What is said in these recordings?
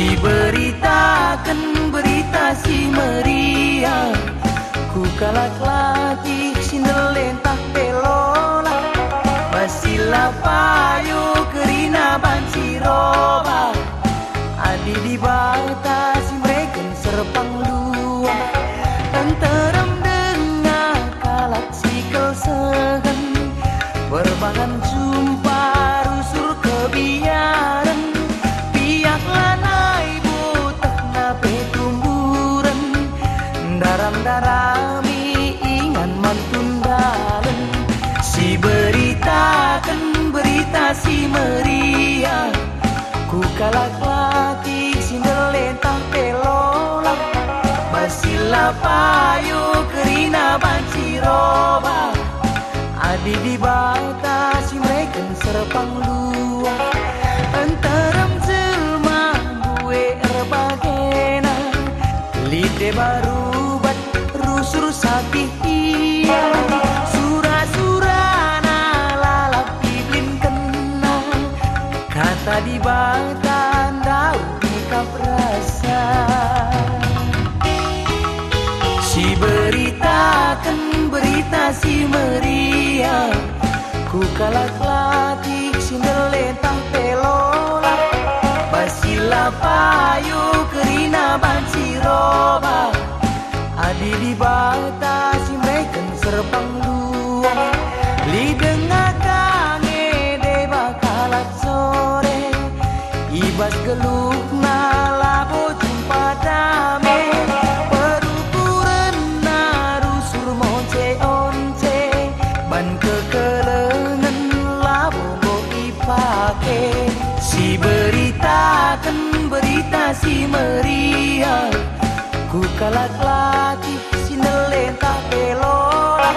Si beritakan berita si meriah, ku kalak latih sindelentah pelola, basila payo kerina banci roba, adi di batasi mereka serpang luar, tenteram dengar kalak sikel segan, berbahan jumpa rusur kebiaran, biaklah naik butak nape tumburan, daram-darami ingan mantundalan. Si beritakan berita si meriah, ku kalak latih sindelentah pelola, basila payo kerina banci roba, adi di batasi mereka serpang luar, enteram jelma bue erbagena, lide baru bat rusur sakit iya, surah-surah lalap iblin kena, kata di batan daun nikap rasa. Si beritakan berita si meriah, ku kalak latih sindelentah pelola, basila payo kerina banci roba, adi di batasi mereka serpang luar, lidengah kange deba kalak sore, ibas geluk na labo jumpa dame, perukuran na rusur monce once, ban kekelengan labo go ipake. Si beritakan berita si meriah, ku kalak latih sindelentah pelola,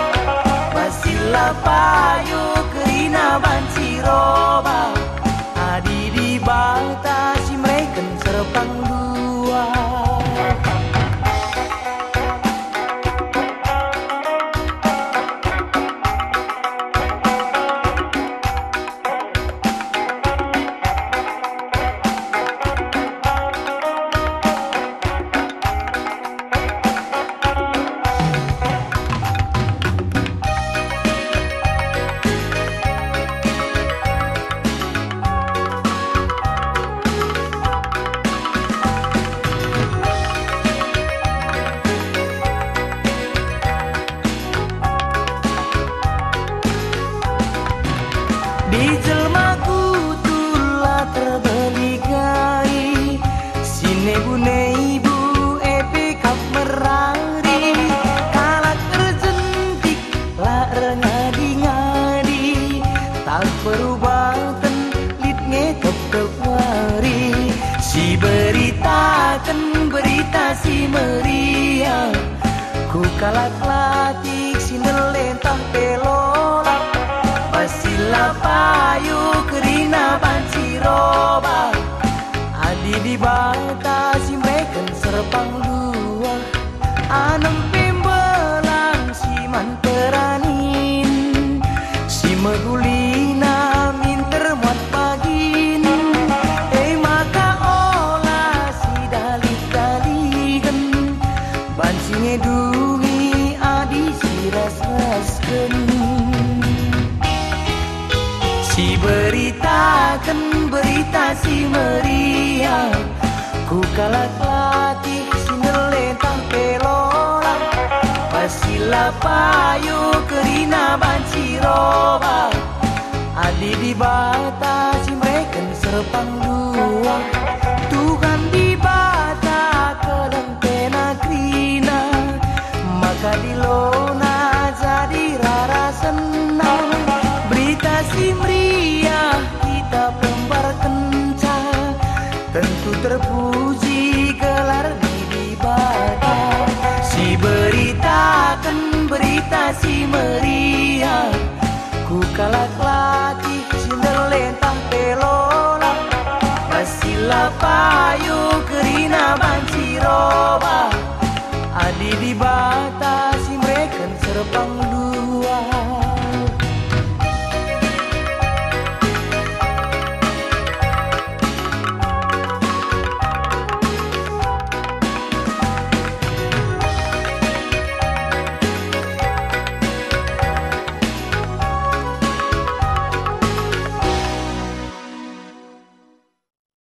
basila payo kerina banci roba, adi di batasi mereka serpang luar. Di jelmaku tulah terbeligai, sine bune ibu epe kap merari, kalak terjentik la ngadi-ngadi, tak perubatan lit ngekep kewari. Si beritakan berita si meriah, ku kalak latih sindelentah pelola, basila payo kerina banci roba, adi di batasi mereka serpang luar, anem pembelang si manteranin, si megulina minter muat pagin, maka olah si dalik-dalikan, banci ngedungi adi si ras-rasken. Si beritakan berita si meriah, ku kalak latih sindelentah pelola, basila payo kerina banci roba, adi di batasi mereka serpang luar. Tuhan di bata kelentena krina, maka di lona jadi rara senang. Berita si meriah kita pembar kencang, tentu terpuji gelar di bata. Si beritakan berita si meriah, ku kalak latih sindelentah pelola, basila payo kerina banci roba, adi di batasi mereka serpang luar.